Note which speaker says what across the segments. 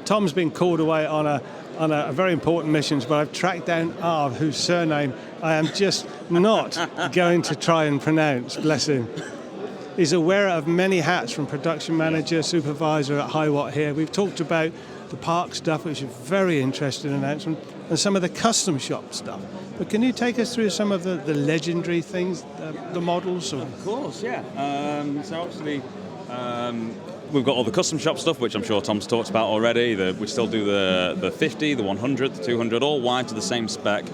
Speaker 1: Tom's been called away on a very important mission, but I've tracked down Arv, whose surname I am just not going to try and pronounce, bless him. He's a wearer of many hats, from production manager, supervisor at High Watt here. We've talked about the park stuff, which is a very interesting announcement, and some of the custom shop stuff. But can you take us through some of the legendary things, the models? Or?
Speaker 2: Of course, yeah. So obviously, we've got all the custom shop stuff, which I'm sure Tom's talked about already. We still do the 50, the 100, the 200, all wide to the same spec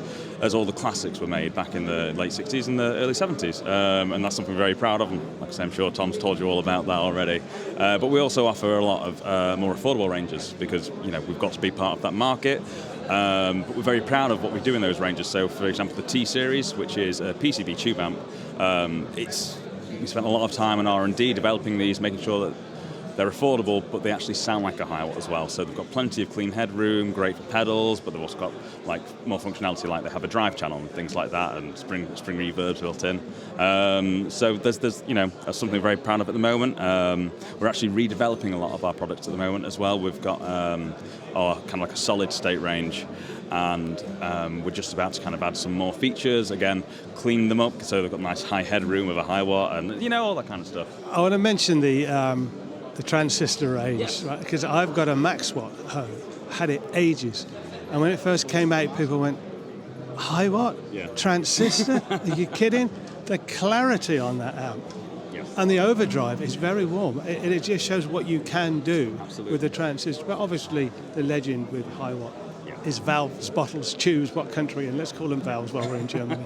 Speaker 2: as all the classics were made back in the late 60s and the early 70s. And that's something we're very proud of. And like I say, I'm sure Tom's told you all about that already. But we also offer a lot of more affordable ranges because, we've got to be part of that market. But we're very proud of what we do in those ranges. So, for example, the T-Series, which is a PCB tube amp, we spent a lot of time in R&D developing these, making sure that they're affordable, but they actually sound like a High Watt as well. So they've got plenty of clean headroom, great for pedals, but they've also got more functionality, like they have a drive channel and things like that, and spring reverb built in. So there's that's something we're very proud of at the moment. We're actually redeveloping a lot of our products at the moment as well. We've got our kind of like a solid state range, and we're just about to kind of add some more features. Again, clean them up so they've got nice high headroom with a High Watt, and all that kind of stuff.
Speaker 1: I want to mention the transistor range, yes. Right? Because I've got a Maxwatt at home, had it ages, and when it first came out, people went, High Watt?
Speaker 2: Yeah.
Speaker 1: Transistor? Are you kidding? The clarity on that amp.
Speaker 2: Yes.
Speaker 1: And the overdrive is very warm. It just shows what you can do with the transistor. But obviously, the legend with High Watt is valves, bottles, choose what country, and let's call them valves while we're in Germany.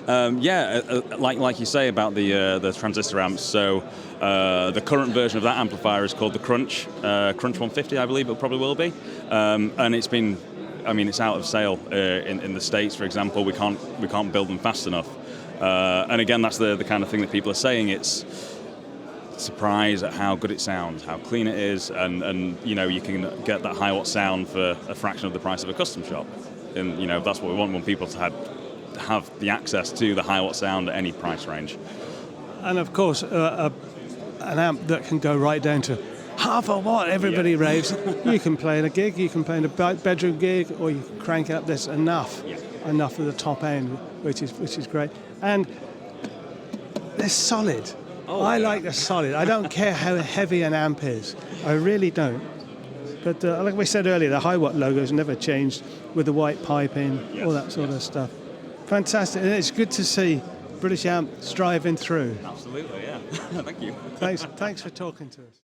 Speaker 2: Like you say about the transistor amps. So the current version of that amplifier is called the Crunch 150, I believe it probably will be, and it's out of sale in the States, for example. We can't build them fast enough, and again, that's the kind of thing that people are saying. It's surprised at how good it sounds, how clean it is, and you can get that High Watt sound for a fraction of the price of a custom shop, and that's what we want people to have the access to the High Watt sound at any price range.
Speaker 1: And of course, an amp that can go right down to half a watt, everybody raves. You can play in a gig, you can play in a bedroom gig, or you can crank it up. There's enough of the top end, which is great. And they're solid. I like the solid. I don't care how heavy an amp is. I really don't. But like we said earlier, the High Watt logo's never changed, with the white piping, all that sort of stuff. Fantastic, and it's good to see British amp striving through.
Speaker 2: Absolutely, yeah. Thank you.
Speaker 1: Thanks for talking to us.